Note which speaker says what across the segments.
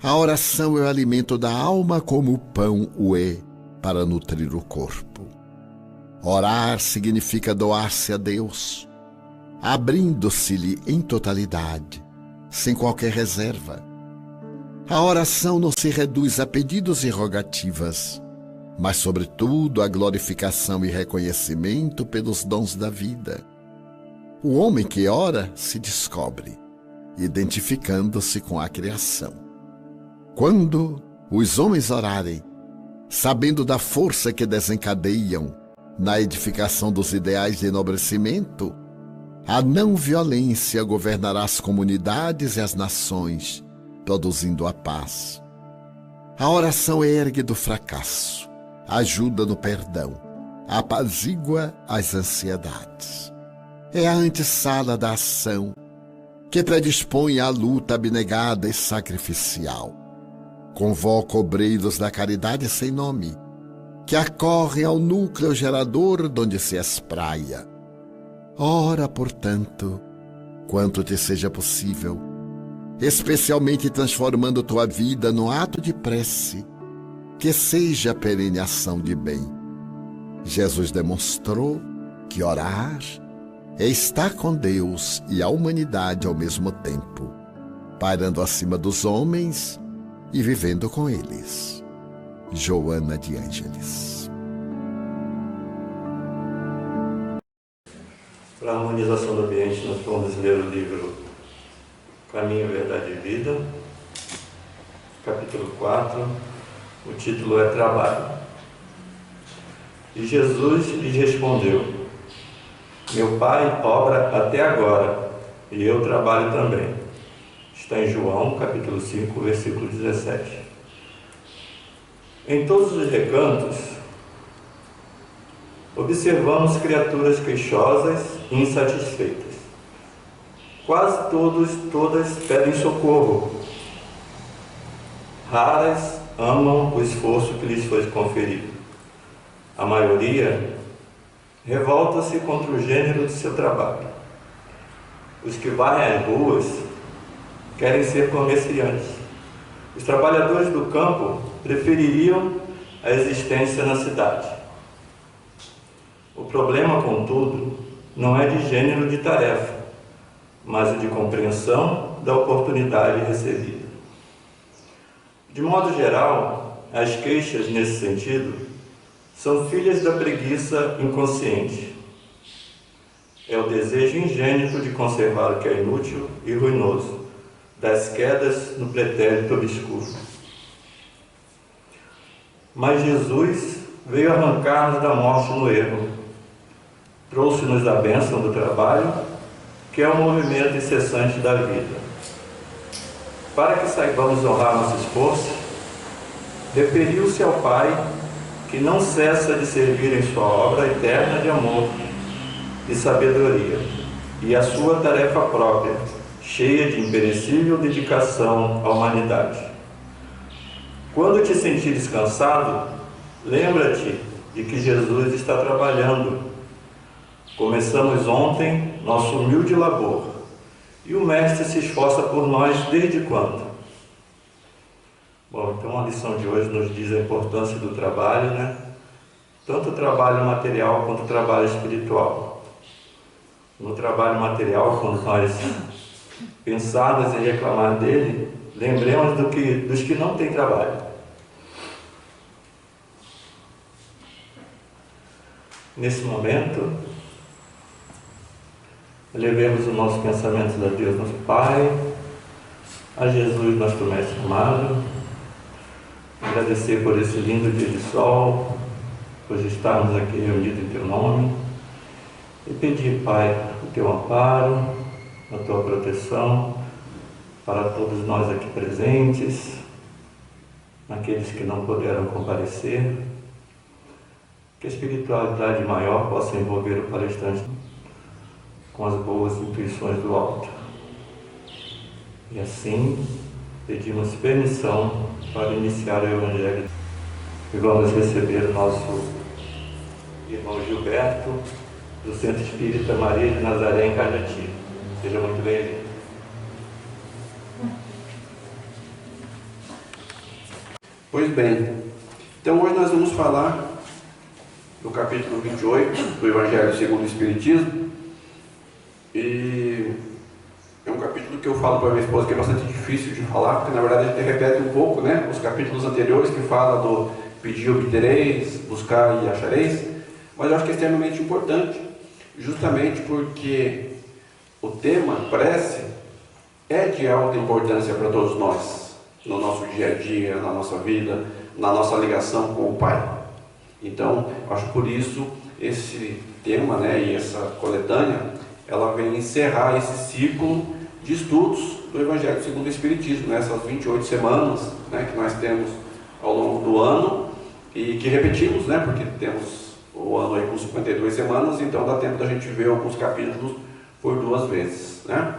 Speaker 1: A oração é o alimento da alma como o pão o é para nutrir o corpo. Orar significa doar-se a Deus, abrindo-se-lhe em totalidade, sem qualquer reserva. A oração não se reduz a pedidos e rogativas, mas, sobretudo, a glorificação e reconhecimento pelos dons da vida. O homem que ora se descobre, identificando-se com a criação. Quando os homens orarem, sabendo da força que desencadeiam na edificação dos ideais de enobrecimento, a não violência governará as comunidades e as nações, produzindo a paz. A oração ergue do fracasso, ajuda no perdão, apazigua as ansiedades. É a antessala da ação, que predispõe à luta abnegada e sacrificial. Convoca obreiros da caridade sem nome, que acorrem ao núcleo gerador donde se espraia. Ora, portanto, quanto te seja possível, especialmente transformando tua vida no ato de prece, que seja perene ação de bem. Jesus demonstrou que orar é estar com Deus e a humanidade ao mesmo tempo, pairando acima dos homens e vivendo com eles. Joana de Ângeles.
Speaker 2: Para a harmonização do ambiente, nós vamos ler o livro Caminho, Verdade e Vida, capítulo 4, o título é Trabalho. E Jesus lhes respondeu: Meu Pai obra até agora, e eu trabalho também. Está em João, capítulo 5, versículo 17. Em todos os recantos, observamos criaturas queixosas e insatisfeitas. Quase todas pedem socorro. Raras amam o esforço que lhes foi conferido. A maioria revolta-se contra o gênero de seu trabalho. Os que varrem as ruas querem ser comerciantes. Os trabalhadores do campo prefeririam a existência na cidade. O problema, contudo, não é de gênero de tarefa, mas de compreensão da oportunidade recebida. De modo geral, as queixas nesse sentido são filhas da preguiça inconsciente. É o desejo ingênuo de conservar o que é inútil e ruinoso, das quedas no pretérito obscuro. Mas Jesus veio arrancar-nos da morte no erro. Trouxe-nos a bênção do trabalho, que é o movimento incessante da vida. Para que saibamos honrar nosso esforço, referiu-se ao Pai, que não cessa de servir em sua obra eterna de amor e sabedoria, e a sua tarefa própria, cheia de imperecível dedicação à humanidade. Quando te sentires cansado, lembra-te de que Jesus está trabalhando. Começamos ontem nosso humilde labor, e o Mestre se esforça por nós desde quando? Bom, então a lição de hoje nos diz a importância do trabalho, né? Tanto o trabalho material quanto o trabalho espiritual. No trabalho material, quando nós pensarmos em reclamar dele, lembremos dos que não têm trabalho. Nesse momento, elevemos os nossos pensamentos a Deus, nosso Pai, a Jesus, nosso Mestre amado, agradecer por esse lindo dia de sol, por estarmos aqui reunidos em Teu nome, e pedir, Pai, o Teu amparo, a Tua proteção para todos nós aqui presentes, aqueles que não puderam comparecer, que a espiritualidade maior possa envolver o palestrante com as boas intuições do alto. E assim, pedimos permissão para iniciar o Evangelho. E vamos receber o nosso irmão Gilberto, do Centro Espírita Maria de Nazaré, em Cajati. Seja muito bem-vindo.
Speaker 3: Pois bem, então hoje nós vamos falar do capítulo 28 do Evangelho segundo o Espiritismo, e é um capítulo que eu falo para minha esposa que é bastante difícil de falar, porque na verdade a gente repete um pouco, né, os capítulos anteriores que fala do pedir e obtereis, buscar e achareis, mas eu acho que é extremamente importante, justamente porque o tema prece é de alta importância para todos nós, no nosso dia a dia, na nossa vida, na nossa ligação com o Pai. Então, acho por isso esse tema, né, e essa coletânea, ela vem encerrar esse ciclo de estudos do Evangelho segundo o Espiritismo, né, essas 28 semanas, né, que nós temos ao longo do ano e que repetimos, né, porque temos o ano aí com 52 semanas, então dá tempo da gente ver alguns capítulos por 2 vezes, né?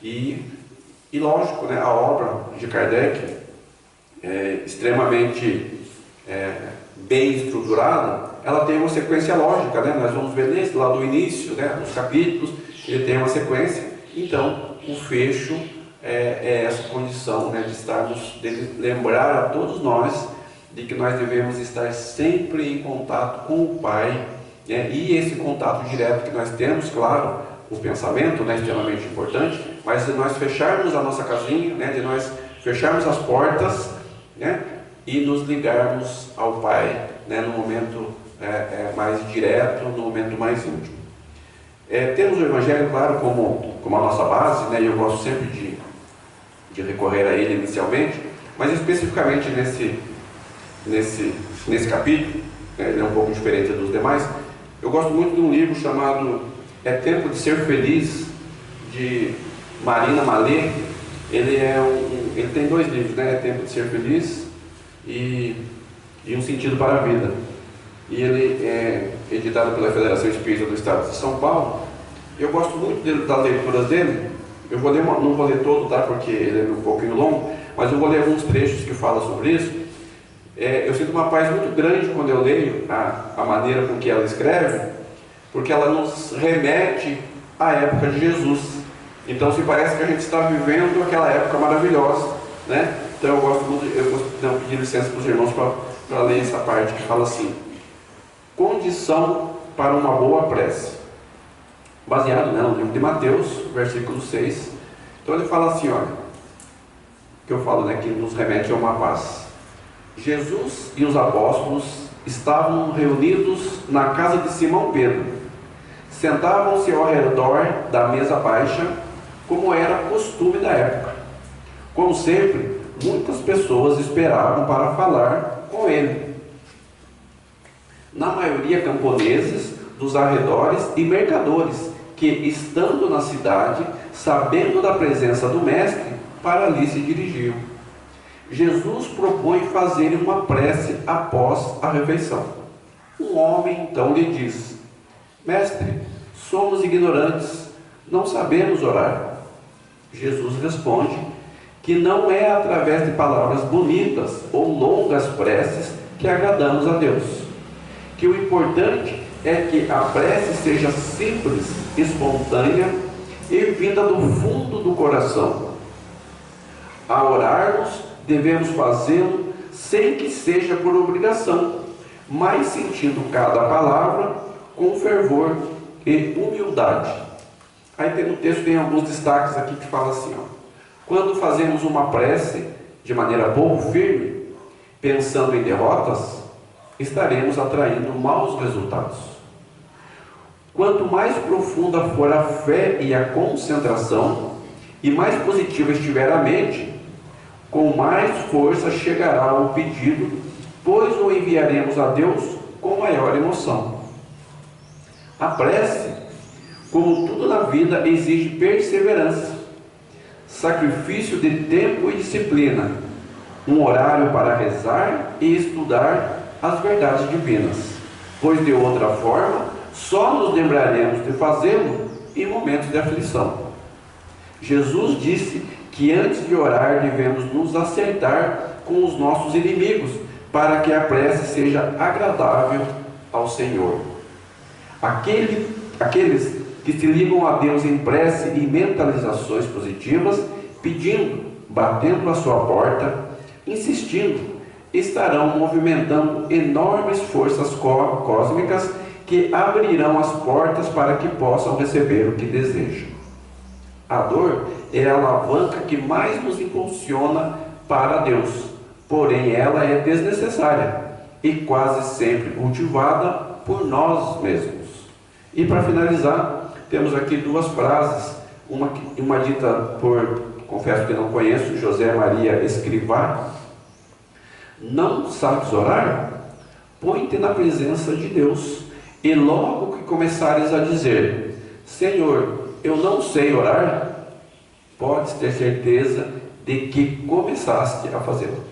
Speaker 3: E lógico, né, a obra de Kardec é extremamente bem estruturada, ela tem uma sequência lógica, né? Nós vamos ver nesse lá do início, né, dos capítulos, ele tem uma sequência, então o fecho é essa condição, né, de lembrar a todos nós de que nós devemos estar sempre em contato com o Pai, né? E esse contato direto que nós temos, claro, o pensamento, né, extremamente importante, mas de nós fecharmos a nossa casinha, né, de nós fecharmos as portas, né, e nos ligarmos ao Pai, né, no momento mais direto, no momento mais íntimo. Temos o Evangelho, claro, como a nossa base, né, e eu gosto sempre de recorrer a ele inicialmente, mas especificamente nesse capítulo, né, ele é um pouco diferente dos demais. Eu gosto muito de um livro chamado É Tempo de Ser Feliz, de Marina Mallet. Ele tem 2 livros, né? É Tempo de Ser Feliz e Um Sentido para a Vida. E ele é editado pela Federação Espírita do Estado de São Paulo. Eu gosto muito das leituras dele. Eu vou ler não vou ler todo, tá? Porque ele é um pouquinho longo, mas eu vou ler alguns trechos que falam sobre isso. Eu sinto uma paz muito grande quando eu leio a maneira com que ela escreve, porque ela nos remete à época de Jesus. Então se parece que a gente está vivendo aquela época maravilhosa, né? Então eu gosto muito, eu pedir licença para os irmãos para ler essa parte que fala assim: condição para uma boa prece, baseado, né, no livro de Mateus, versículo 6. Então ele fala assim, olha, que eu falo, né, que nos remete a uma paz. Jesus e os apóstolos estavam reunidos na casa de Simão Pedro. Sentavam-se ao redor da mesa baixa, como era costume da época. Como sempre, muitas pessoas esperavam para falar com ele. Na maioria camponeses dos arredores e mercadores, que, estando na cidade, sabendo da presença do Mestre, para ali se dirigiam. Jesus propõe fazer uma prece após a refeição. Um homem então lhe diz: Mestre, somos ignorantes, não sabemos orar. Jesus responde que não é através de palavras bonitas ou longas preces que agradamos a Deus, que o importante é que a prece seja simples, espontânea e vinda do fundo do coração. Ao orarmos, devemos fazê-lo sem que seja por obrigação, mas sentindo cada palavra com fervor e humildade. Aí no texto tem alguns destaques aqui que falam assim, ó: quando fazemos uma prece de maneira pouco firme, pensando em derrotas, estaremos atraindo maus resultados. Quanto mais profunda for a fé e a concentração, e mais positiva estiver a mente, com mais força chegará o pedido, pois o enviaremos a Deus com maior emoção. A prece, como tudo na vida, exige perseverança, sacrifício de tempo e disciplina, um horário para rezar e estudar as verdades divinas, pois de outra forma só nos lembraremos de fazê-lo em momentos de aflição. Jesus disse que antes de orar devemos nos acertar com os nossos inimigos, para que a prece seja agradável ao Senhor. Aqueles que se ligam a Deus em prece e mentalizações positivas, pedindo, batendo a sua porta, insistindo estarão movimentando enormes forças cósmicas que abrirão as portas para que possam receber o que desejam. A dor é a alavanca que mais nos impulsiona para Deus, porém ela é desnecessária e quase sempre cultivada por nós mesmos. E para finalizar, temos aqui duas frases, uma dita por, confesso que não conheço, José Maria Escrivá: não sabes orar? Põe-te na presença de Deus, e logo que começares a dizer, Senhor, eu não sei orar, podes ter certeza de que começaste a fazê-lo.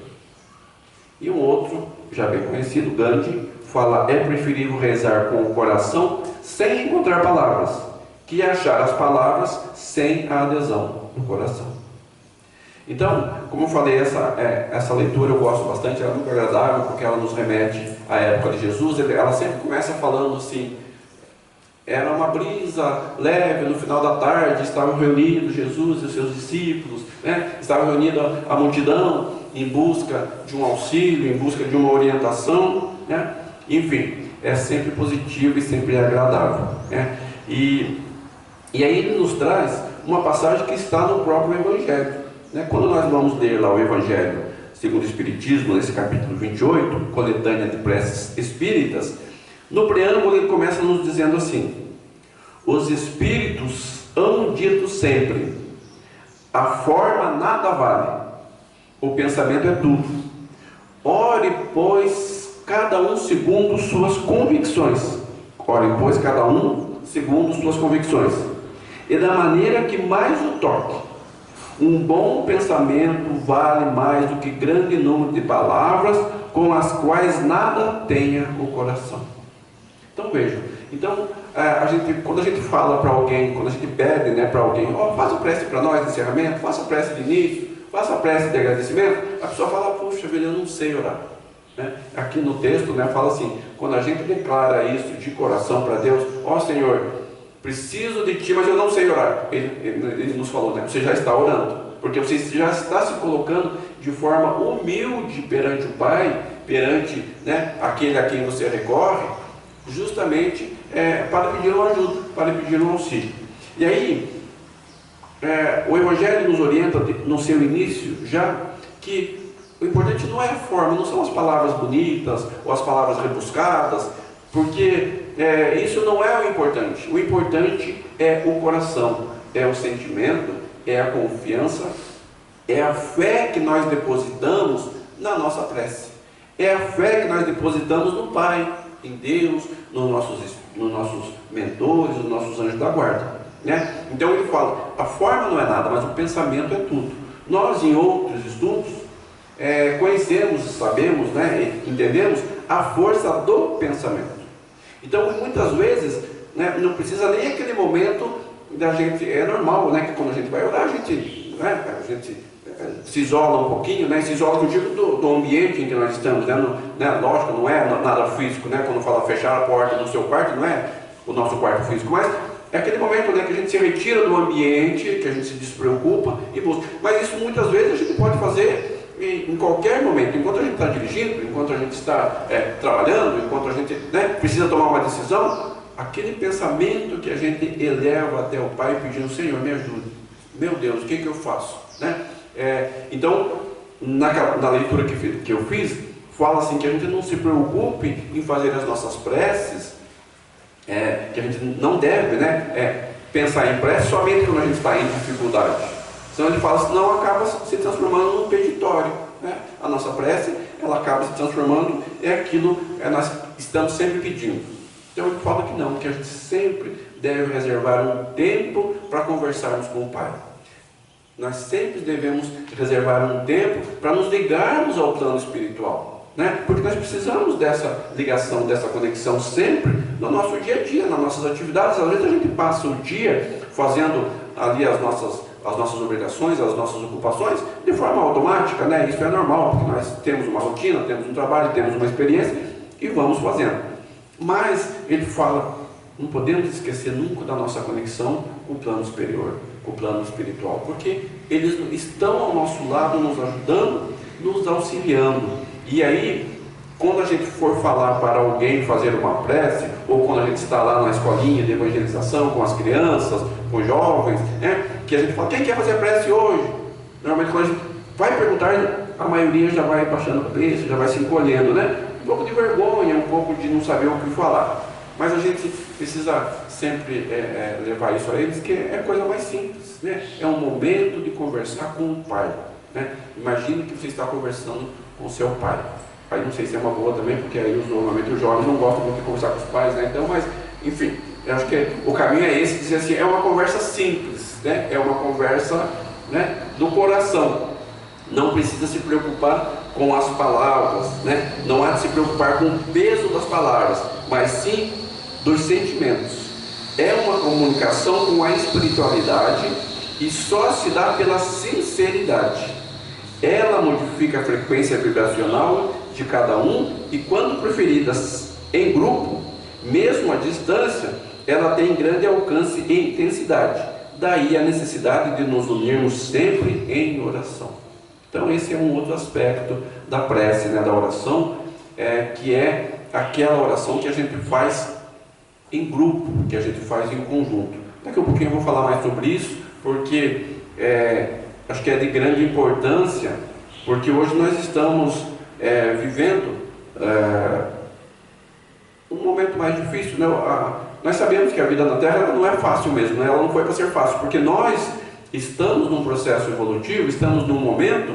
Speaker 3: E um outro, já bem conhecido, Gandhi, fala: é preferível rezar com o coração sem encontrar palavras, que achar as palavras sem a adesão do coração. Então, como eu falei, essa leitura eu gosto bastante, ela é muito agradável, porque ela nos remete à época de Jesus. Ela sempre começa falando assim: era uma brisa leve, no final da tarde estavam reunidos Jesus e os seus discípulos, estava reunida a multidão em busca de um auxílio, em busca de uma orientação, enfim, é sempre positivo e sempre agradável, E aí ele nos traz uma passagem que está no próprio Evangelho. Quando nós vamos ler lá o Evangelho segundo o Espiritismo, nesse capítulo 28, coletânea de preces espíritas, no preâmbulo ele começa nos dizendo assim: os espíritos hão dito sempre, a forma nada vale, o pensamento é tudo. Ore, pois, cada um segundo suas convicções. Ore, pois, cada um segundo suas convicções. E da maneira que mais o toque. Um bom pensamento vale mais do que grande número de palavras com as quais nada tenha o coração. Então vejam, quando a gente fala para alguém, quando a gente pede para alguém, faça prece para nós de encerramento, faça prece de início, faça prece de agradecimento, a pessoa fala: puxa vida, eu não sei orar. Aqui no texto fala assim: quando a gente declara isso de coração para Deus, Senhor, preciso de Ti, mas eu não sei orar. Ele nos falou, você já está orando, porque você já está se colocando de forma humilde perante o Pai, perante aquele a quem você recorre, justamente para pedir uma ajuda, para pedir um auxílio. E aí, o Evangelho nos orienta no seu início já que o importante não é a forma, não são as palavras bonitas ou as palavras rebuscadas, porque isso não é o importante. O importante é o coração, é o sentimento, é a confiança, é a fé que nós depositamos na nossa prece, é a fé que nós depositamos no Pai, em Deus, nos nossos mentores, nos nossos anjos da guarda. Então ele fala: a forma não é nada, mas o pensamento é tudo. Nós, em outros estudos, conhecemos, sabemos, entendemos a força do pensamento. Então, muitas vezes, não precisa nem aquele momento da gente. É normal, que quando a gente vai orar, a gente se isola um pouquinho, se isola, eu digo, do ambiente em que nós estamos, lógico, não é nada físico, quando fala fechar a porta do seu quarto, não é o nosso quarto físico, mas é aquele momento que a gente se retira do ambiente, que a gente se despreocupa e busca. Mas isso muitas vezes a gente pode fazer em qualquer momento, enquanto a gente está dirigindo, enquanto a gente está trabalhando, enquanto a gente precisa tomar uma decisão, aquele pensamento que a gente eleva até o Pai pedindo: Senhor, me ajude, meu Deus, o que eu faço? Então, na leitura que eu fiz, fala assim que a gente não se preocupe em fazer as nossas preces, que a gente não deve pensar em prece somente quando a gente está em dificuldade. Senão ele fala, senão acaba se transformando num peditório. A nossa prece, ela acaba se transformando aquilo que nós estamos sempre pedindo. Então ele fala que não, que a gente sempre deve reservar um tempo para conversarmos com o Pai. Nós sempre devemos reservar um tempo para nos ligarmos ao plano espiritual, porque nós precisamos dessa ligação, dessa conexão sempre no nosso dia a dia, nas nossas atividades. Às vezes a gente passa o dia fazendo ali as nossas obrigações, as nossas ocupações, de forma automática, Isso é normal, porque nós temos uma rotina, temos um trabalho, temos uma experiência e vamos fazendo. Mas ele fala, não podemos esquecer nunca da nossa conexão com o plano superior, com o plano espiritual, porque eles estão ao nosso lado, nos ajudando, nos auxiliando. E aí, quando a gente for falar para alguém fazer uma prece, ou quando a gente está lá na escolinha de evangelização com as crianças, com os jovens, né, que a gente fala, quem quer fazer prece hoje? Normalmente quando a gente vai perguntar, a maioria já vai baixando a cabeça, já vai se encolhendo, né? Um pouco de vergonha, um pouco de não saber o que falar. Mas a gente precisa sempre levar isso a eles, que é a coisa mais simples, né? É um momento de conversar com o Pai, né? Imagine que você está conversando com o seu pai. Aí não sei se é uma boa também, porque aí normalmente os jovens não gostam muito de conversar com os pais, né? Então, mas, enfim, eu acho que o caminho é esse, dizer assim, é uma conversa simples, né? É uma conversa, né, do coração. Não precisa se preocupar com as palavras, né? Não há de se preocupar com o peso das palavras, mas sim dos sentimentos. É uma comunicação com a espiritualidade e só se dá pela sinceridade. Ela modifica a frequência vibracional de cada um e, quando preferidas em grupo, mesmo à distância, ela tem grande alcance e intensidade. Daí a necessidade de nos unirmos sempre em oração. Então esse é um outro aspecto da prece, né, da oração, que é aquela oração que a gente faz em grupo, que a gente faz em conjunto. Daqui a pouquinho eu vou falar mais sobre isso, porque acho que é de grande importância, porque hoje nós estamos vivendo um momento mais difícil, né? Nós sabemos que a vida na Terra não é fácil mesmo, né? Ela não foi para ser fácil, porque nós estamos num processo evolutivo, estamos num momento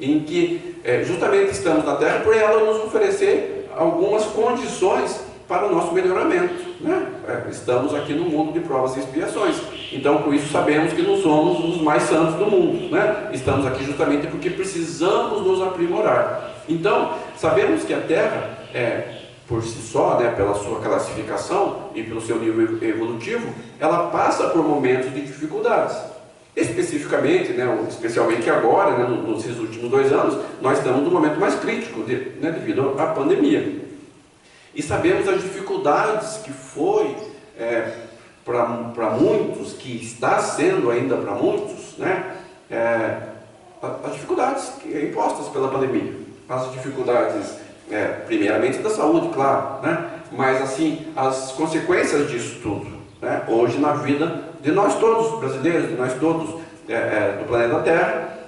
Speaker 3: em que justamente estamos na Terra por ela nos oferecer algumas condições para o nosso melhoramento, né? Estamos aqui no mundo de provas e expiações, então com isso sabemos que não somos os mais santos do mundo, né? Estamos aqui justamente porque precisamos nos aprimorar. Então sabemos que a Terra por si só, né, pela sua classificação e pelo seu nível evolutivo, ela passa por momentos de dificuldades. Especificamente, né, especialmente agora, né, nesses últimos 2 anos, nós estamos num momento mais crítico, né, devido à pandemia. E sabemos as dificuldades que foi para muitos, que está sendo ainda para muitos, né, as dificuldades impostas pela pandemia. As dificuldades, primeiramente da saúde, claro, né, mas assim, as consequências disso tudo, né, hoje na vida de nós todos, brasileiros, de nós todos do planeta Terra,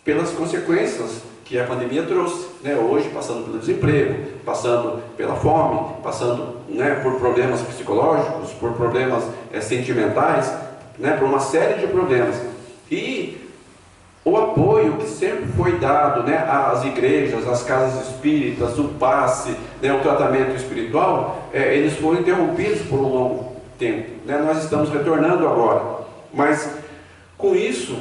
Speaker 3: pelas consequências que a pandemia trouxe, né, hoje passando pelo desemprego, passando pela fome, passando, né, por problemas psicológicos, por problemas sentimentais, né, por uma série de problemas. E o apoio que sempre foi dado, né, às igrejas, às casas espíritas, o passe, né, o tratamento espiritual, eles foram interrompidos por um longo tempo, né? Nós estamos retornando agora, mas com isso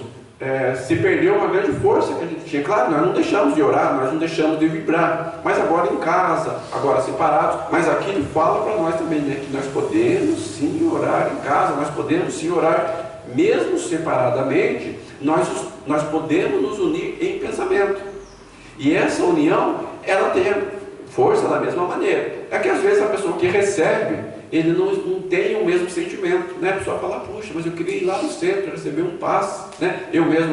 Speaker 3: se perdeu uma grande força que a gente tinha. Claro, nós não deixamos de orar, nós não deixamos de vibrar, mas agora em casa, agora separados. Mas aqui ele fala para nós também, né, que nós podemos sim orar em casa, nós podemos sim orar mesmo separadamente, nós podemos nos unir em pensamento. E essa união, ela tem força da mesma maneira. É que às vezes a pessoa que recebe, ele não tem o mesmo sentimento, né? A pessoa fala, puxa, mas eu queria ir lá no centro, receber um passe, né? Eu mesmo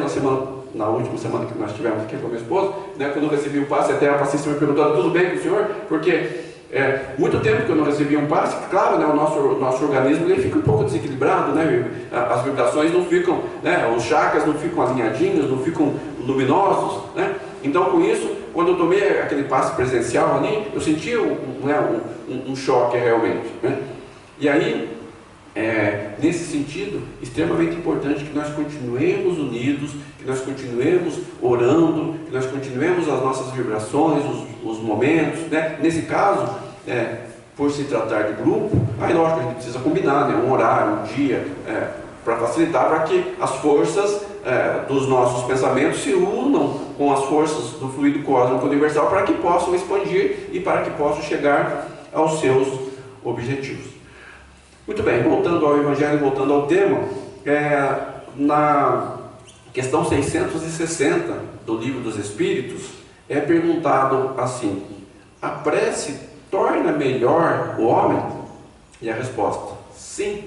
Speaker 3: na última semana que nós tivemos aqui com a minha esposa, né, quando eu recebi um passe, até a passista me perguntou, tudo bem com o senhor? Porque muito tempo que eu não recebia um passe, claro, né, o nosso organismo ele fica um pouco desequilibrado, né? As vibrações não ficam, né, os chakras não ficam alinhadinhos, não ficam luminosos, né? Então com isso, quando eu tomei aquele passe presencial ali, eu senti um choque realmente, né? E aí, nesse sentido, extremamente importante que nós continuemos unidos, que nós continuemos orando, que nós continuemos as nossas vibrações, os momentos, né? Nesse caso, por se tratar de grupo, aí lógico que a gente precisa combinar, né, um horário, um dia, para facilitar, para que as forças dos nossos pensamentos se unam com as forças do fluido cósmico universal, para que possam expandir e para que possam chegar aos seus objetivos. Muito bem, voltando ao Evangelho, voltando ao tema, na questão 660 do Livro dos Espíritos, é perguntado assim: a prece torna melhor o homem? E a resposta: sim,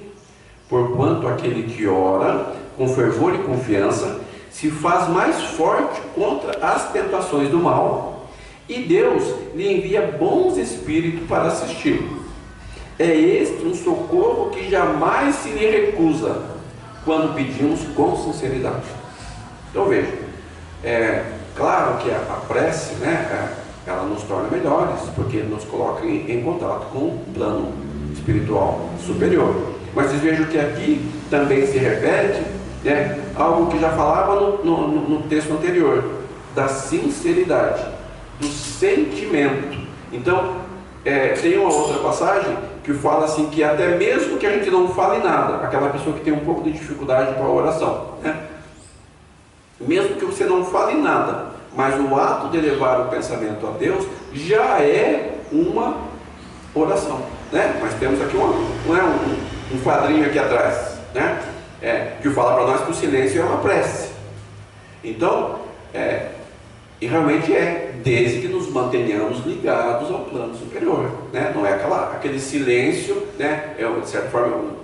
Speaker 3: porquanto aquele que ora com fervor e confiança se faz mais forte contra as tentações do mal e Deus lhe envia bons espíritos para assisti-lo. É este um socorro que jamais se lhe recusa quando pedimos com sinceridade. Então veja, é claro que a prece, ela nos torna melhores, porque nos coloca em contato com o plano espiritual superior. Mas vocês vejam que aqui também se repete algo que já falava no texto anterior, da sinceridade, do sentimento. Então, tem uma outra passagem que fala assim, que até mesmo que a gente não fale nada, aquela pessoa que tem um pouco de dificuldade com a oração, mesmo que você não fale nada, mas o ato de elevar o pensamento a Deus já é uma oração, Nós temos aqui um quadrinho aqui atrás, que fala para nós que o silêncio é uma prece. Então, e realmente desde que nos mantenhamos ligados ao plano superior, Não é aquele silêncio, de certa forma,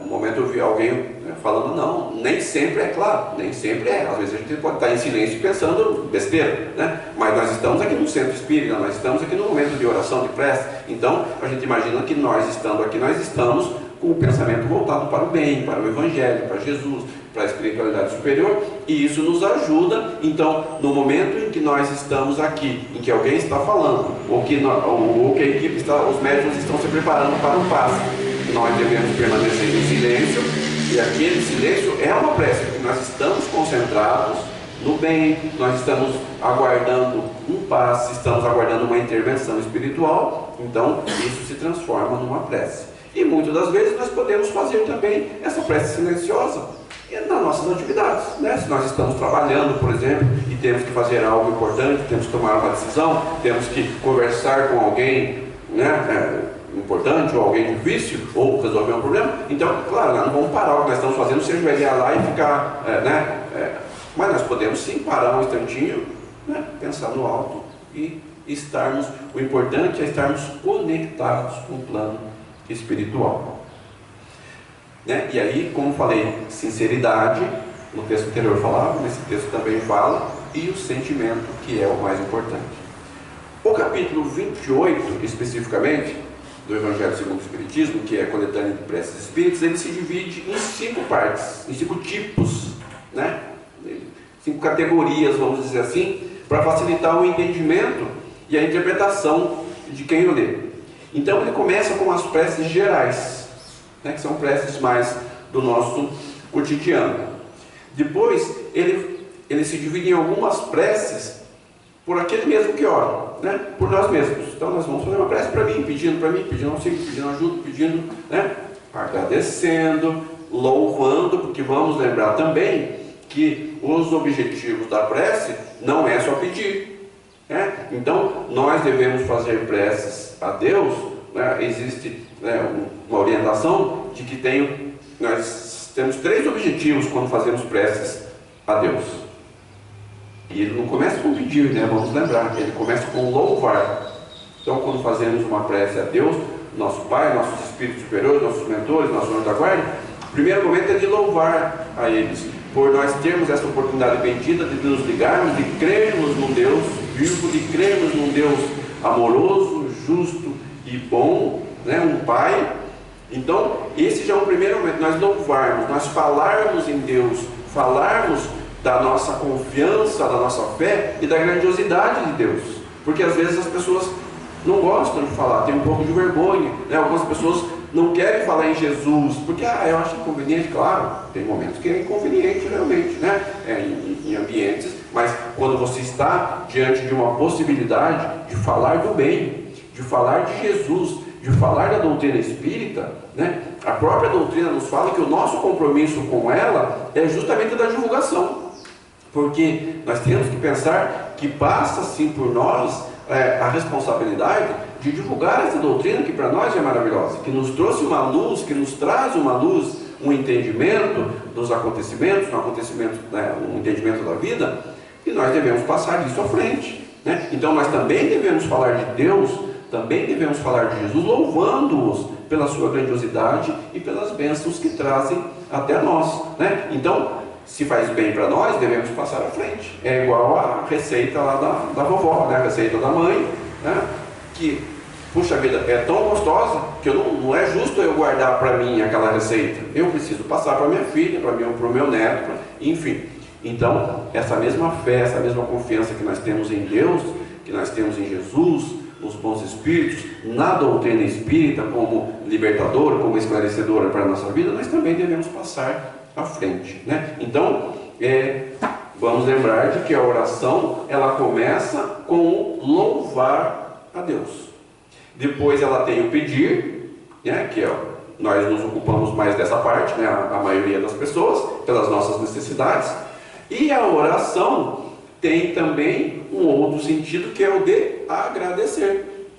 Speaker 3: um momento eu vi alguém falando, não, nem sempre claro, nem sempre às vezes a gente pode estar em silêncio pensando besteira, mas nós estamos aqui no centro espírita, nós estamos aqui no momento de oração, de prece, então a gente imagina que nós estando aqui, nós estamos com o pensamento voltado para o bem, para o Evangelho, para Jesus, para a espiritualidade superior, e isso nos ajuda. Então, no momento em que nós estamos aqui, em que alguém está falando, ou que a equipe os médicos estão se preparando para um passe, nós devemos permanecer em silêncio, e aquele silêncio é uma prece, porque nós estamos concentrados no bem, nós estamos aguardando um passe, estamos aguardando uma intervenção espiritual, então isso se transforma numa prece. E muitas das vezes nós podemos fazer também essa prece silenciosa nas nossas atividades, Se nós estamos trabalhando, por exemplo, e temos que fazer algo importante, temos que tomar uma decisão, temos que conversar com alguém, importante, ou alguém difícil, ou resolver um problema, então, claro, nós não vamos parar o que nós estamos fazendo, se ajoelhar lá e ficar, mas nós podemos sim parar um instantinho, pensar no alto e estarmos, o importante é estarmos conectados com o plano espiritual. E aí, como falei, sinceridade, no texto anterior falava, nesse texto também fala, e o sentimento, que é o mais importante. O capítulo 28, especificamente, do Evangelho segundo o Espiritismo, que é a coletânea de preces espíritas, ele se divide em 5 partes, em 5 tipos, 5 categorias, vamos dizer assim, para facilitar o entendimento e a interpretação de quem o lê. Então ele começa com as preces gerais, que são preces mais do nosso cotidiano. Depois ele se divide em algumas preces por aquele mesmo que ora, por nós mesmos. Então nós vamos fazer uma prece para mim, pedindo auxílio, pedindo ajuda, pedindo, agradecendo, louvando, porque vamos lembrar também que os objetivos da prece não é só pedir, Então nós devemos fazer preces a Deus, existe uma orientação de que nós temos 3 objetivos quando fazemos preces a Deus. E ele não começa com pedir, vamos lembrar, ele começa com louvar. Então, quando fazemos uma prece a Deus, nosso Pai, nossos espíritos superiores, nossos mentores, nosso anjo da guarda, o primeiro momento é de louvar a eles, por nós termos essa oportunidade bendita de nos ligarmos, de crermos num Deus vivo, de crermos num Deus amoroso, justo e bom, um Pai. Então, esse já é o primeiro momento, nós louvarmos, nós falarmos em Deus, falarmos da nossa confiança, da nossa fé e da grandiosidade de Deus, porque às vezes as pessoas não gostam de falar, tem um pouco de vergonha, Algumas pessoas não querem falar em Jesus, porque eu acho inconveniente. Claro, tem momentos que é inconveniente realmente, em ambientes, mas quando você está diante de uma possibilidade de falar do bem, de falar de Jesus, de falar da doutrina espírita, a própria doutrina nos fala que o nosso compromisso com ela é justamente da divulgação, porque nós temos que pensar que passa sim por nós a responsabilidade de divulgar essa doutrina que para nós é maravilhosa, que nos trouxe uma luz, que nos traz uma luz, um entendimento dos acontecimentos, um entendimento da vida, e nós devemos passar disso à frente, Então nós também devemos falar de Deus, também devemos falar de Jesus, louvando-os pela sua grandiosidade e pelas bênçãos que trazem até nós, Então, se faz bem para nós, devemos passar à frente. É igual a receita lá da vovó, né? A receita da mãe, né? Que, puxa vida, é tão gostosa que não é justo eu guardar para mim aquela receita. Eu preciso passar para minha filha, para o meu neto, enfim. Então, essa mesma fé, essa mesma confiança que nós temos em Deus, que nós temos em Jesus, nos bons espíritos, na doutrina espírita como libertadora, como esclarecedora para a nossa vida, nós também devemos passar à frente, né? Então, vamos lembrar de que a oração, ela começa com o louvar a Deus. Depois ela tem o pedir, né? Que nós nos ocupamos mais dessa parte, né? A maioria das pessoas, pelas nossas necessidades. E a oração tem também um outro sentido, que é o de agradecer,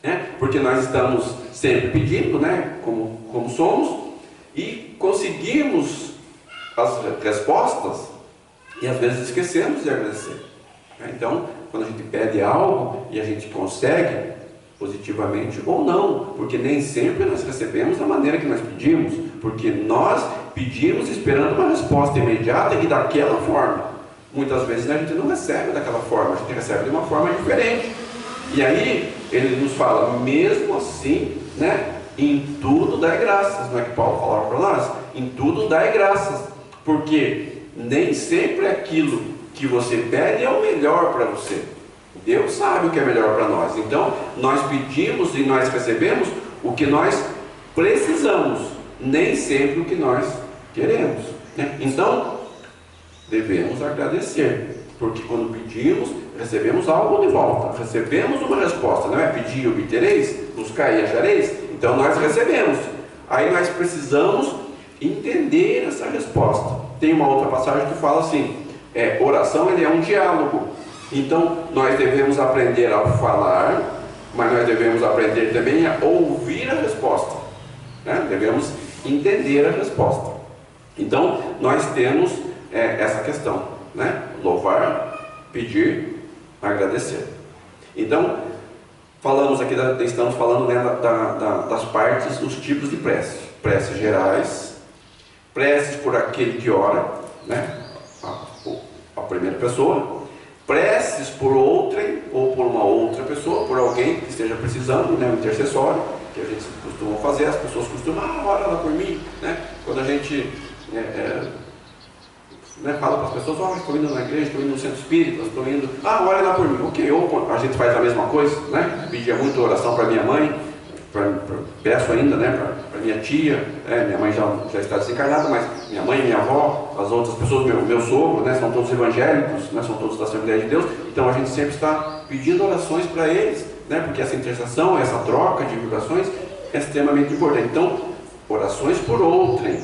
Speaker 3: né? Porque nós estamos sempre pedindo, né? Como somos, e conseguimos as respostas e às vezes esquecemos de agradecer, né? Então, quando a gente pede algo e a gente consegue, positivamente ou não, porque nem sempre nós recebemos da maneira que nós pedimos, porque nós pedimos esperando uma resposta imediata e daquela forma. Muitas vezes a gente não recebe daquela forma, a gente recebe de uma forma diferente. E aí ele nos fala, mesmo assim, né, em tudo dai graças, não é que Paulo falava para nós? Em tudo dai graças, porque nem sempre aquilo que você pede é o melhor para você. Deus sabe o que é melhor para nós. Então, nós pedimos e nós recebemos o que nós precisamos, nem sempre o que nós queremos, né? Então, devemos agradecer, porque quando pedimos, recebemos algo de volta, recebemos uma resposta, não é pedir e obtereis, buscar e achareis. Então, nós recebemos. Aí nós precisamos entender essa resposta. Tem uma outra passagem que fala assim, oração ele é um diálogo. Então, nós devemos aprender a falar, mas nós devemos aprender também a ouvir a resposta, né? Devemos entender a resposta. Então, nós temos essa questão, né? Louvar, pedir, agradecer. Então, estamos falando, né, das partes, dos tipos de preces. Preces gerais, preces por aquele que ora, né? A primeira pessoa. Preces por outrem, ou por uma outra pessoa, por alguém que esteja precisando, né, um intercessório, que a gente costuma fazer, as pessoas costumam, ora lá por mim, né? Quando a gente fala para as pessoas, estou indo na igreja, estou indo no centro espírita, estou indo, ora lá por mim, ok, ou a gente faz a mesma coisa, né? Pedia muito oração para minha mãe, peço ainda, né, para minha tia, minha mãe já está desencarnada, mas minha mãe, minha avó, as outras pessoas, meu sogro, né, são todos evangélicos, né, são todos da Assembleia de Deus, então a gente sempre está pedindo orações para eles, né, porque essa intercessão, essa troca de vibrações é extremamente importante. Então, orações por outrem,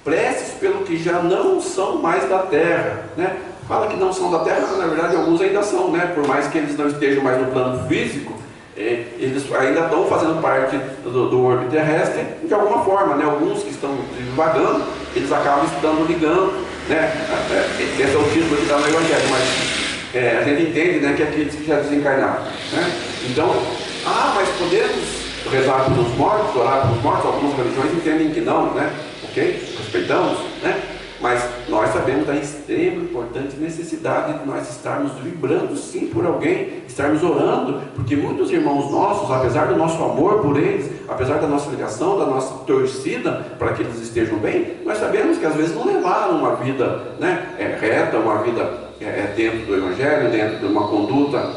Speaker 3: preces pelo que já não são mais da terra, né? Fala que não são da terra, mas na verdade alguns ainda são, né? Por mais que eles não estejam mais no plano físico, eles ainda estão fazendo parte do orbe terrestre de alguma forma, né? Alguns que estão divagando, eles acabam estudando ligando, né? Esse é o título que está no Evangelho, mas a gente entende, né, que é aqueles que já desencarnaram, né? Então, mas podemos rezar pelos mortos, orar pelos mortos? Algumas religiões entendem que não, né? Ok? Respeitamos, né? Mas nós sabemos da extrema importante necessidade de nós estarmos vibrando sim por alguém, estarmos orando, porque muitos irmãos nossos, apesar do nosso amor por eles, apesar da nossa ligação, da nossa torcida para que eles estejam bem, nós sabemos que às vezes não levaram uma vida, né, reta, uma vida dentro do Evangelho, dentro de uma conduta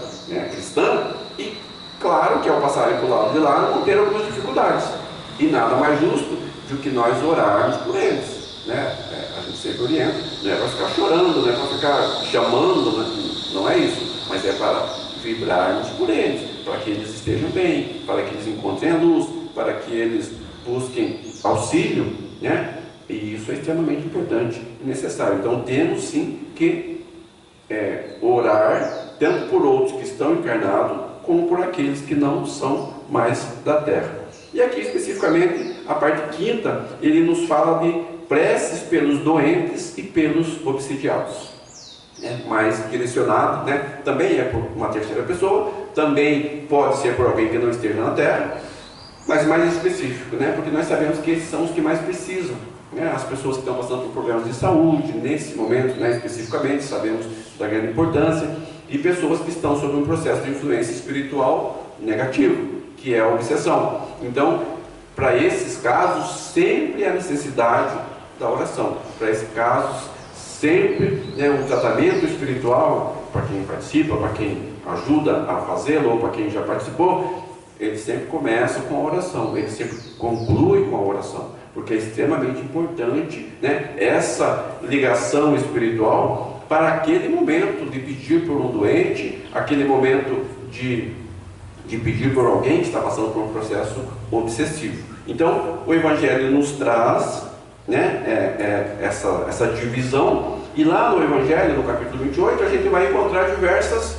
Speaker 3: cristã, e claro que ao passarem para o lado de lá vão ter algumas dificuldades, e nada mais justo do que nós orarmos por eles, né? A gente sempre orienta, não é para ficar chorando, não é para ficar chamando, né? Não é isso, mas é para vibrarmos por eles, para que eles estejam bem, para que eles encontrem a luz, para que eles busquem auxílio, né? E isso é extremamente importante e necessário. Então temos sim que orar tanto por outros que estão encarnados, como por aqueles que não são mais da terra. E aqui especificamente a parte quinta, ele nos fala de preces pelos doentes e pelos obsidiados, mais direcionado, né? Também é por uma terceira pessoa, também pode ser por alguém que não esteja na terra, mas mais específico, né? Porque nós sabemos que esses são os que mais precisam, né? As pessoas que estão passando por problemas de saúde, nesse momento, né, especificamente, sabemos da grande importância, e pessoas que estão sob um processo de influência espiritual negativo, que é a obsessão. Então, para esses casos, sempre há necessidade da oração. Para esses casos, sempre, né, um tratamento espiritual, para quem participa, para quem ajuda a fazê-lo, ou para quem já participou, ele sempre começa com a oração, ele sempre conclui com a oração, porque é extremamente importante, né, essa ligação espiritual para aquele momento de pedir por um doente, aquele momento de pedir por alguém que está passando por um processo obsessivo. Então, o Evangelho nos traz, né, essa divisão, e lá no Evangelho, no capítulo 28, a gente vai encontrar diversos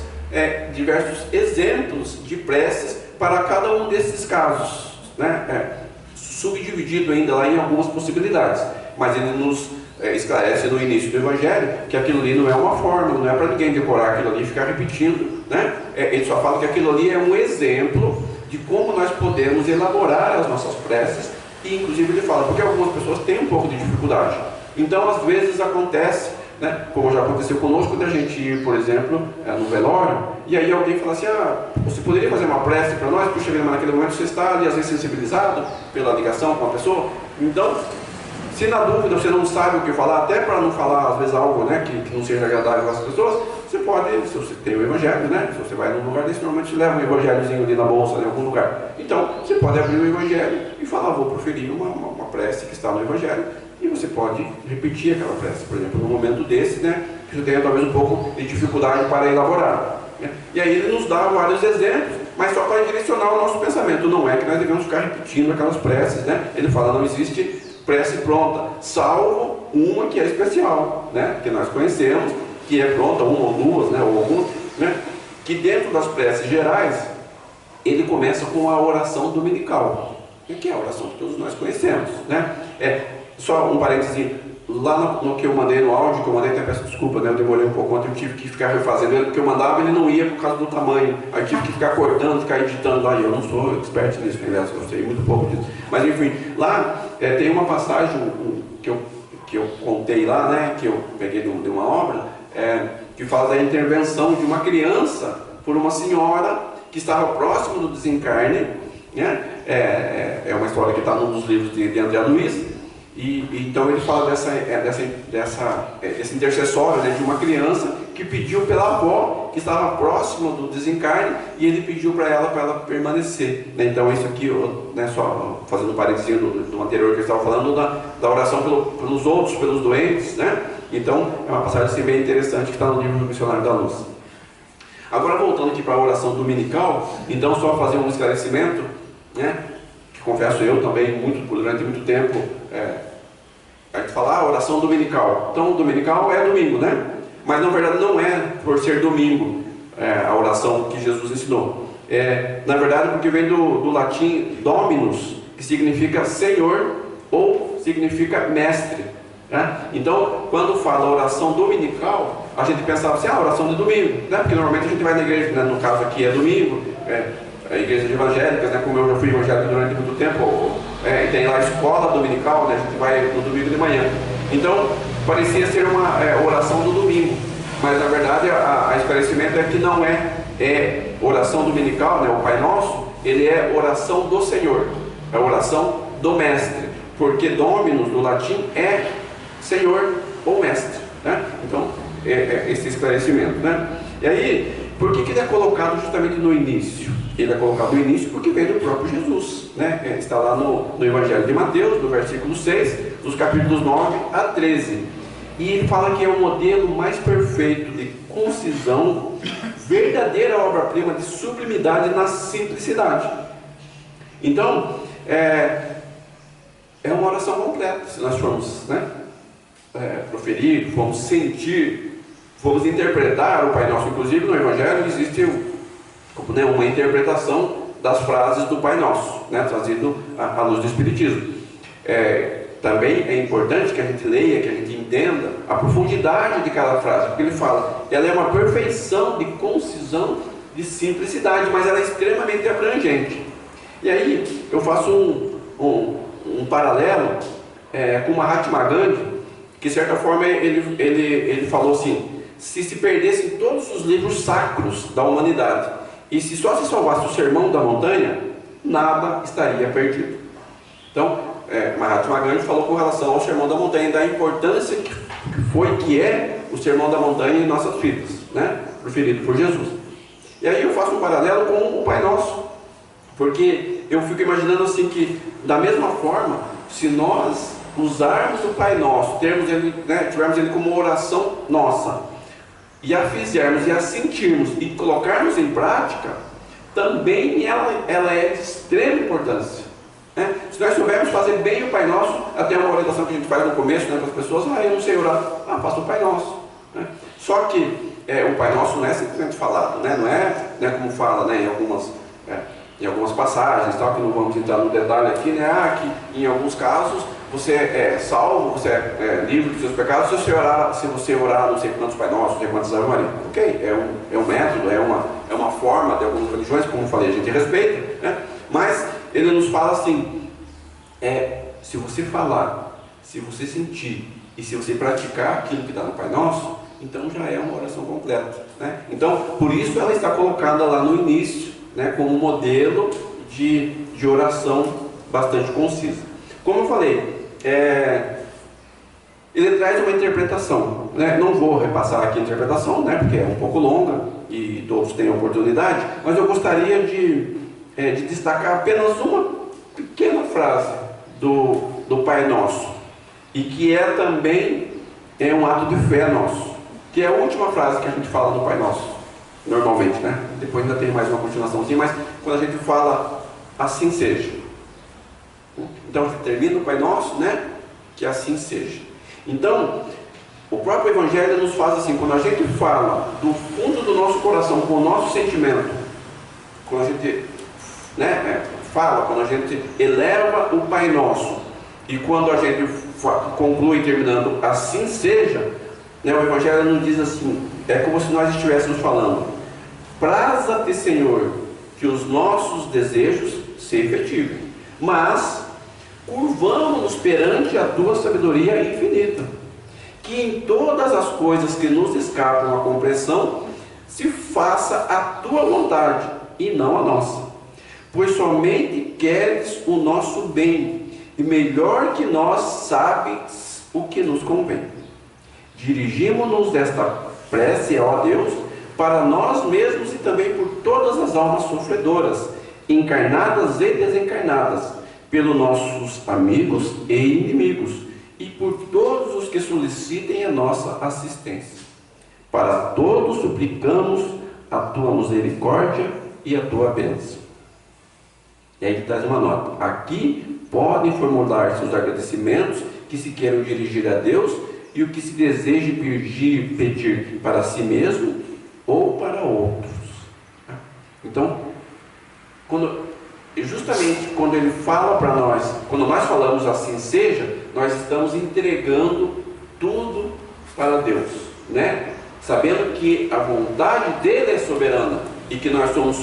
Speaker 3: exemplos de preces para cada um desses casos, né? Subdividido ainda lá em algumas possibilidades, mas ele nos esclarece no início do Evangelho que aquilo ali não é uma fórmula, não é para ninguém decorar aquilo ali e ficar repetindo, né? Ele só fala que aquilo ali é um exemplo de como nós podemos elaborar as nossas preces, e inclusive ele fala, porque algumas pessoas têm um pouco de dificuldade, então às vezes acontece, né, como já aconteceu conosco, da gente ir, por exemplo, no velório, e aí alguém fala assim, você poderia fazer uma prece para nós? Puxa vida, mas naquele momento você está ali, às vezes sensibilizado pela ligação com a pessoa. Então, se na dúvida você não sabe o que falar, até para não falar às vezes algo, né, que não seja agradável às pessoas, você pode, se você tem o Evangelho, né, se você vai num lugar desse, normalmente você leva um Evangelhozinho ali na bolsa, em algum lugar. Então, você pode abrir o Evangelho e falar, vou proferir uma prece que está no Evangelho, e você pode repetir aquela prece, por exemplo, num momento desse, né, que você tenha talvez um pouco de dificuldade para elaborar, né? E aí ele nos dá vários exemplos, mas só para direcionar o nosso pensamento. Não é que nós devemos ficar repetindo aquelas preces, né? Ele fala, não existe prece pronta, salvo uma que é especial, né, que nós conhecemos, que é pronta, uma ou duas, né, ou algumas, né, que dentro das preces gerais, ele começa com a oração dominical, que é a oração que todos nós conhecemos, né? Só um parênteses, lá no que eu mandei no áudio, que eu mandei, até peço desculpa, né, eu demorei um pouco ontem, eu tive que ficar refazendo ele, porque eu mandava ele não ia por causa do tamanho, aí eu tive que ficar cortando, ficar editando, aí eu não sou expert nisso, aliás, eu sei muito pouco disso, mas enfim, lá tem uma passagem que eu contei lá, né, que eu peguei de uma obra, que fala da intervenção de uma criança por uma senhora que estava próximo do desencarne, né, é uma história que está num dos livros de André Luiz. Então ele fala desse intercessório, né, de uma criança que pediu pela avó, que estava próxima do desencarne, e ele pediu para ela permanecer, né? Então isso aqui, né, só fazendo um parênteses do anterior que eu estava falando, da oração pelos outros, pelos doentes, né? Então é uma passagem assim, bem interessante que está no livro do Missionário da Luz. Agora voltando aqui para a oração dominical, então só fazer um esclarecimento, né, que confesso eu também, durante muito tempo, a gente fala, oração dominical. Então, dominical é domingo, né? Mas na verdade não é por ser domingo a oração que Jesus ensinou. Na verdade, porque vem do latim dominus, que significa Senhor ou significa mestre, né? Então, quando fala oração dominical, a gente pensava assim, oração de domingo, né? Porque normalmente a gente vai na igreja, né? No caso aqui é domingo, igrejas evangélicas, né? Como eu já fui evangélico durante muito tempo, tem lá a escola dominical, né? A gente vai no domingo de manhã. Então, parecia ser uma oração do domingo, mas na verdade a esclarecimento é que não é oração dominical, né? O Pai Nosso, ele é oração do Senhor, é oração do Mestre, porque Dominus no latim é Senhor ou Mestre, né? Então, esse esclarecimento, né? E aí, por que ele é colocado justamente no início? Ele é colocado no início porque vem do próprio Jesus, né? Está lá no Evangelho de Mateus, no versículo 6, dos capítulos 9 a 13. E ele fala que é o modelo mais perfeito de concisão, verdadeira obra-prima de sublimidade na simplicidade. Então, é uma oração completa, se nós formos, né, proferir, formos sentir, formos interpretar o Pai Nosso. Inclusive no Evangelho existe uma interpretação das frases do Pai Nosso, né, trazido à luz do Espiritismo. Também é importante que a gente leia, que a gente entenda a profundidade de cada frase, porque ele fala, ela é uma perfeição de concisão, de simplicidade, mas ela é extremamente abrangente. E aí eu faço um paralelo com Mahatma Gandhi, que de certa forma ele falou assim: se perdessem todos os livros sacros da humanidade e se só se salvasse o Sermão da Montanha, nada estaria perdido. Então, Mahatma Gandhi falou com relação ao Sermão da Montanha, da importância que é o Sermão da Montanha em nossas vidas, né? Preferido por Jesus. E aí eu faço um paralelo com o Pai Nosso, porque eu fico imaginando assim que, da mesma forma, se nós usarmos o Pai Nosso, tivermos ele como uma oração nossa, e a fizermos e a sentirmos e colocarmos em prática, também ela é de extrema importância. Se nós soubermos fazer bem o Pai Nosso, até uma orientação que a gente faz no começo, né, para as pessoas: eu não sei orar, faça o Pai Nosso. Só que o Pai Nosso não é simplesmente falado, né? Não é como fala, né, em algumas passagens, tal, que não vamos entrar no detalhe aqui, né? Que em alguns casos você é salvo, você é livre dos seus pecados se você orar não sei quantos Pai Nossos, não sei quantos Ave Maria. Ok, é um método, é uma forma de algumas religiões, como eu falei, a gente respeita, né? Mas ele nos fala assim: se você falar, se você sentir e se você praticar aquilo que está no Pai Nosso, então já é uma oração completa, né? Então, por isso ela está colocada lá no início, né, como modelo de oração bastante concisa. Como eu falei, ele traz uma interpretação, né? Não vou repassar aqui a interpretação, né, porque é um pouco longa e todos têm a oportunidade, mas eu gostaria de destacar apenas uma pequena frase do Pai Nosso, e que também um ato de fé nosso, que é a última frase que a gente fala no Pai Nosso, normalmente, né? Depois ainda tem mais uma continuaçãozinha, mas quando a gente fala assim seja. Então a gente termina o Pai Nosso, né? Que assim seja. Então, o próprio Evangelho nos faz assim: quando a gente fala do fundo do nosso coração, com o nosso sentimento, quando a gente quando a gente eleva o Pai Nosso, e quando a gente conclui terminando assim seja, né, o Evangelho nos diz assim, como se nós estivéssemos falando: praza-te, Senhor, que os nossos desejos se efetivem, mas curvamo-nos perante a tua sabedoria infinita, que em todas as coisas que nos escapam à compreensão se faça a tua vontade e não a nossa, pois somente queres o nosso bem, e melhor que nós sabes o que nos convém. Dirigimo-nos desta prece, ó Deus, para nós mesmos e também por todas as almas sofredoras, encarnadas e desencarnadas, pelos nossos amigos e inimigos, e por todos os que solicitem a nossa assistência. Para todos suplicamos a tua misericórdia e a tua bênção. E aí traz uma nota: aqui podem formular seus agradecimentos que se queiram dirigir a Deus e o que se deseje pedir para si mesmo ou para outros. Então, justamente quando ele fala para nós, quando nós falamos assim seja, nós estamos entregando tudo para Deus, né? Sabendo que a vontade dele é soberana e que nós somos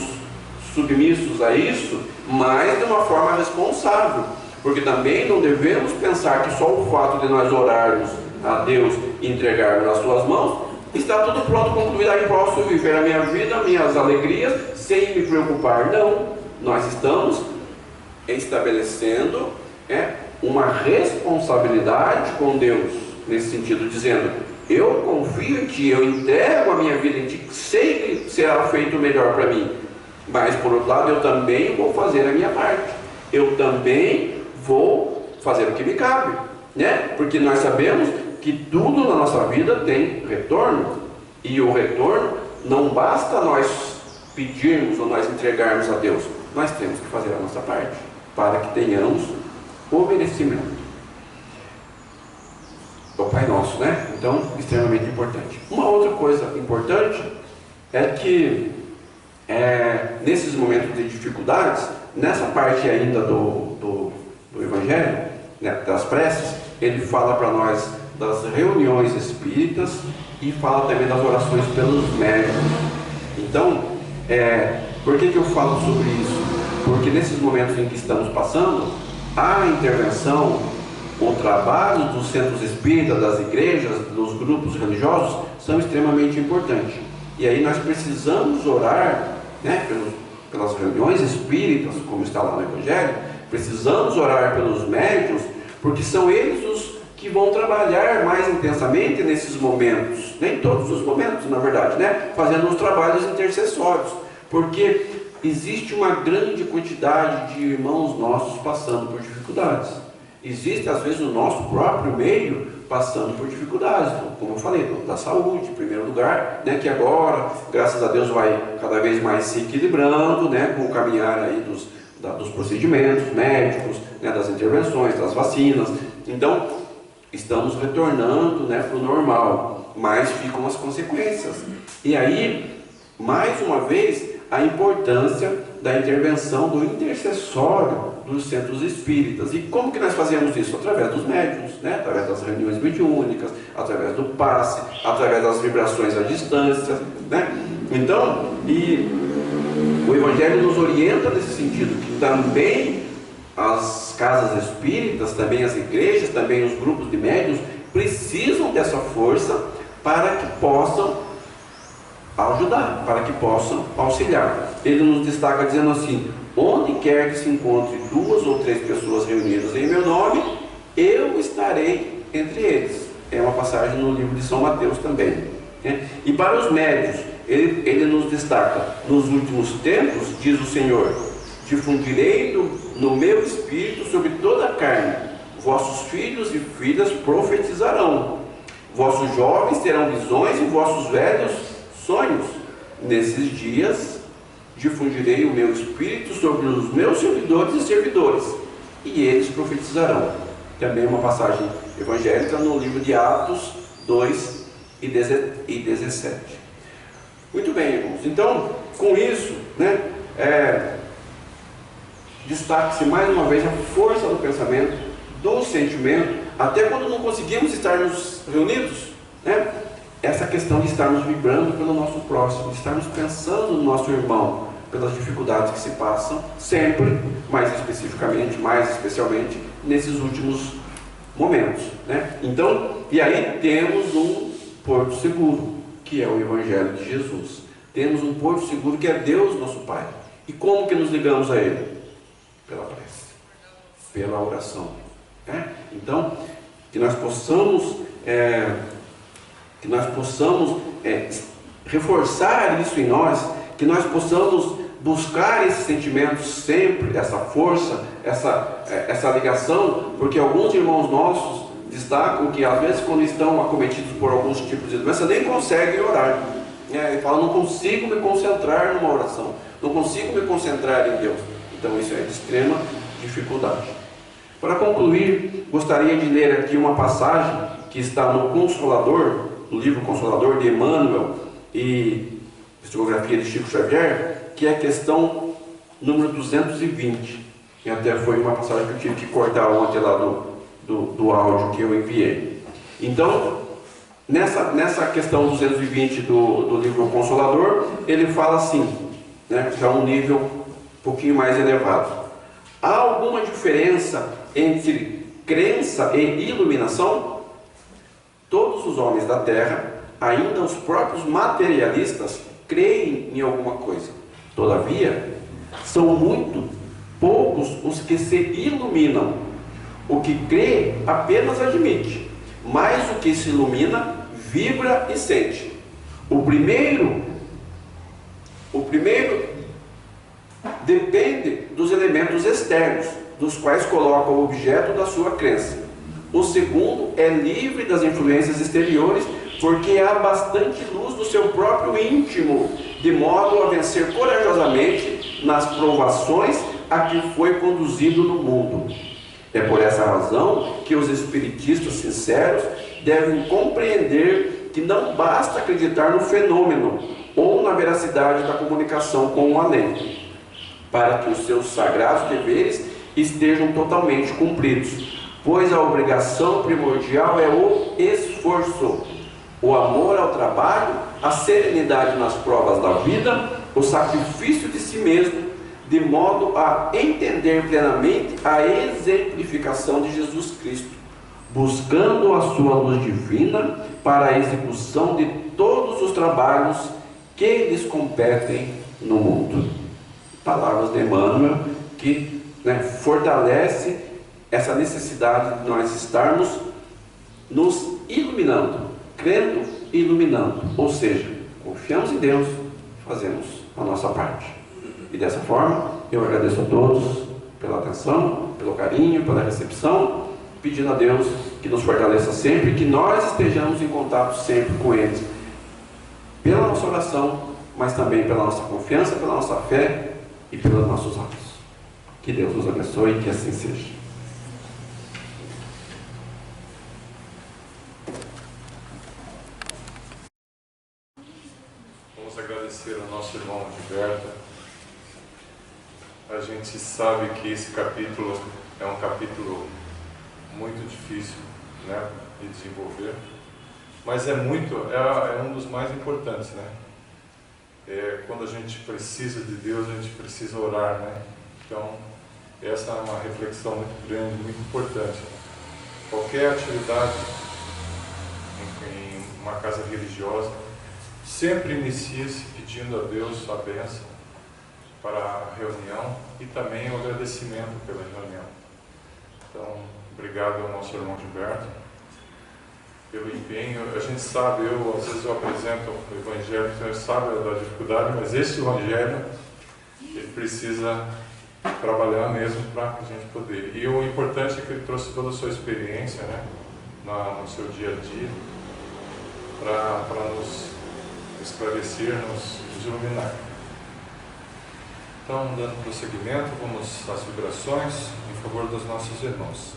Speaker 3: submissos a isso, mas de uma forma responsável, porque também não devemos pensar que só o fato de nós orarmos a Deus e entregarmos nas suas mãos, está tudo pronto, concluído, aí posso viver a minha vida, minhas alegrias, sem me preocupar. Não, nós estamos estabelecendo uma responsabilidade com Deus, nesse sentido, dizendo: eu confio em Ti, eu entrego a minha vida em Ti, sei que será feito o melhor para mim, mas por outro lado eu também vou fazer a minha parte, eu também vou fazer o que me cabe, né? Porque nós sabemos que tudo na nossa vida tem retorno, e o retorno não basta nós pedirmos ou nós entregarmos a Deus, nós temos que fazer a nossa parte para que tenhamos o merecimento. O Pai Nosso, né? Então, extremamente importante. Uma outra coisa importante é que nesses momentos de dificuldades, nessa parte ainda do Evangelho, né, das preces, ele fala para nós das reuniões espíritas e fala também das orações pelos médicos. Então, por que eu falo sobre isso? porque nesses momentos em que estamos passando, a intervenção, o trabalho dos centros espíritas, das igrejas, dos grupos religiosos, são extremamente importantes. E aí nós precisamos orar, né, pelas reuniões espíritas, como está lá no Evangelho, precisamos orar pelos médiuns, porque são eles os que vão trabalhar mais intensamente nesses momentos, nem todos os momentos, na verdade, né, fazendo os trabalhos intercessórios, porque existe uma grande quantidade de irmãos nossos passando por dificuldades. Existe, às vezes, o nosso próprio meio passando por dificuldades, como eu falei, da saúde, em primeiro lugar, né, que agora, graças a Deus, vai cada vez mais se equilibrando, né, com o caminhar aí dos procedimentos médicos, né, das intervenções, das vacinas. Então, estamos retornando, né, para o normal, mas ficam as consequências. E aí, mais uma vez, a importância da intervenção do intercessório dos centros espíritas. E como que nós fazemos isso? Através dos médiuns, né? Através das reuniões mediúnicas, através do passe, através das vibrações à distância, né? Então, e o Evangelho nos orienta nesse sentido, que também as casas espíritas, também as igrejas, também os grupos de médiuns precisam dessa força para que possam ajudar, para que possam auxiliar. Ele nos destaca dizendo assim: onde quer que se encontre 2 ou 3 pessoas reunidas em meu nome, eu estarei entre eles. É uma passagem no livro de São Mateus também, né? E para os médiuns, ele nos destaca: nos últimos tempos, diz o Senhor, difundirei no meu espírito sobre toda a carne, vossos filhos e filhas profetizarão, vossos jovens terão visões e vossos velhos sonhos. Nesses dias difundirei o meu espírito sobre os meus servidores e servidores, e eles profetizarão. Também uma passagem evangélica no livro de Atos 2 e 17. Muito bem, irmãos. Então, com isso, né, destaque-se mais uma vez a força do pensamento, do sentimento, até quando não conseguimos estarmos reunidos, né? Essa questão de estarmos vibrando pelo nosso próximo, de estarmos pensando no nosso irmão, pelas dificuldades que se passam, sempre, mais especificamente, mais especialmente, nesses últimos momentos, né? Então, e aí temos um porto seguro, que é o Evangelho de Jesus. Temos um porto seguro que é Deus, nosso Pai. E como que nos ligamos a Ele? Pela prece, pela oração, né? Então, que nós possamos reforçar isso em nós, que nós possamos buscar esses sentimentos sempre, essa força, essa ligação, porque alguns irmãos nossos destacam que às vezes quando estão acometidos por alguns tipos de doença nem conseguem orar, né? E falam: não consigo me concentrar numa oração, não consigo me concentrar em Deus. Então isso é de extrema dificuldade. Para concluir, gostaria de ler aqui uma passagem que está no Consolador, no livro Consolador de Emmanuel e psicografia de Chico Xavier, que é a questão número 220. E até foi uma passagem que eu tive que cortar ontem lá do áudio que eu enviei. Então, nessa questão 220 do livro Consolador, ele fala assim, né, já um nível um pouquinho mais elevado. Há alguma diferença entre crença e iluminação? Todos os homens da terra, ainda os próprios materialistas, creem em alguma coisa. Todavia, são muito poucos os que se iluminam. O que crê apenas admite, mas o que se ilumina vibra e sente. O primeiro depende dos elementos externos, dos quais coloca o objeto da sua crença. O segundo é livre das influências exteriores, porque há bastante luz do seu próprio íntimo, de modo a vencer corajosamente nas provações a que foi conduzido no mundo. É por essa razão que os espiritistas sinceros devem compreender que não basta acreditar no fenômeno ou na veracidade da comunicação com o além, para que os seus sagrados deveres estejam totalmente cumpridos, pois a obrigação primordial é o esforço, o amor ao trabalho, a serenidade nas provas da vida, o sacrifício de si mesmo, de modo a entender plenamente a exemplificação de Jesus Cristo, buscando a sua luz divina para a execução de todos os trabalhos que lhes competem no mundo. Palavras de Emmanuel, que fortalece essa necessidade de nós estarmos nos iluminando, crendo e iluminando, ou seja, confiamos em Deus, fazemos a nossa parte. E dessa forma, eu agradeço a todos pela atenção, pelo carinho, pela recepção, pedindo a Deus que nos fortaleça sempre, que nós estejamos em contato sempre com Ele, pela nossa oração, mas também pela nossa confiança, pela nossa fé e pelos nossos atos. Que Deus nos abençoe e que assim seja.
Speaker 4: Vamos agradecer ao nosso irmão Gilberto. A gente sabe que esse capítulo é um capítulo muito difícil, de desenvolver, mas é um dos mais importantes, quando a gente precisa de Deus, a gente precisa orar, Então, essa é uma reflexão muito grande, muito importante. Qualquer atividade em uma casa religiosa sempre inicia-se pedindo a Deus a bênção para a reunião e também o agradecimento pela reunião. Então, obrigado ao nosso irmão Gilberto pelo empenho. A gente sabe, às vezes eu apresento o Evangelho, então eu sabe da dificuldade, mas esse Evangelho, ele precisa trabalhar mesmo para a gente poder. E o importante é que ele trouxe toda a sua experiência, no seu dia a dia, para nos esclarecer, nos iluminar. Então, dando prosseguimento, vamos às vibrações em favor dos nossos irmãos.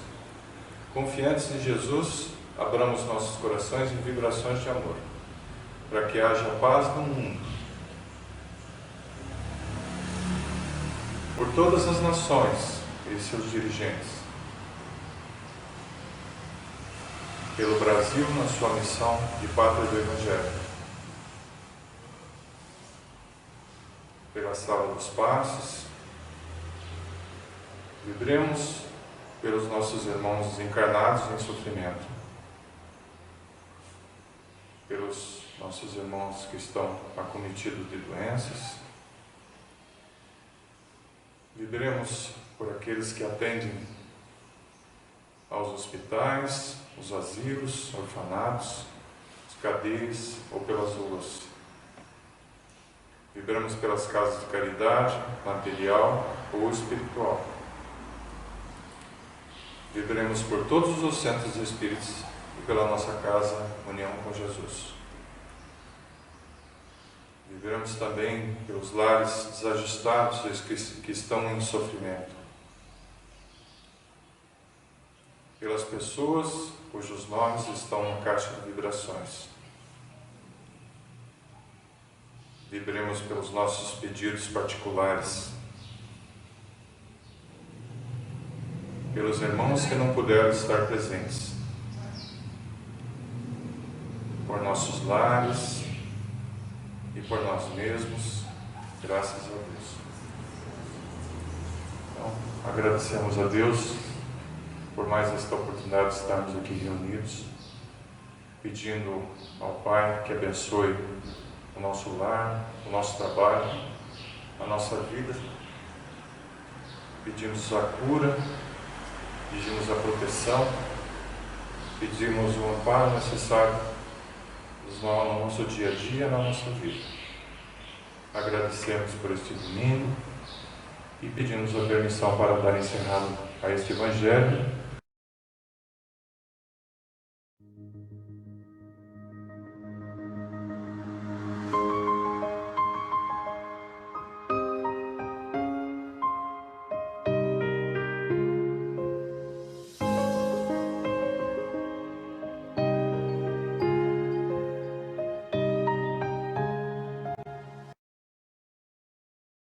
Speaker 4: Confiantes em Jesus, abramos nossos corações em vibrações de amor, para que haja paz no mundo. Por todas as nações e seus dirigentes. Pelo Brasil na sua missão de pátria do Evangelho. Pela Sala dos Passos. Vibremos pelos nossos irmãos desencarnados em sofrimento. Pelos nossos irmãos que estão acometidos de doenças. Vibremos por aqueles que atendem aos hospitais, os asilos, orfanatos, os cadeias ou pelas ruas. Vibremos pelas casas de caridade, material ou espiritual. Vibremos por todos os centros espíritas e pela nossa casa União com Jesus. Vibremos também pelos lares desajustados que estão em sofrimento. Pelas pessoas cujos nomes estão na caixa de vibrações. Vibremos pelos nossos pedidos particulares. Pelos irmãos que não puderam estar presentes. Por nossos lares e por nós mesmos, graças a Deus. Então, agradecemos a Deus por mais esta oportunidade de estarmos aqui reunidos, pedindo ao Pai que abençoe o nosso lar, o nosso trabalho, a nossa vida. Pedimos a cura, pedimos a proteção, pedimos o amparo necessário no nosso dia a dia, na nossa vida. Agradecemos por este domingo e pedimos a permissão para dar encerrado a este Evangelho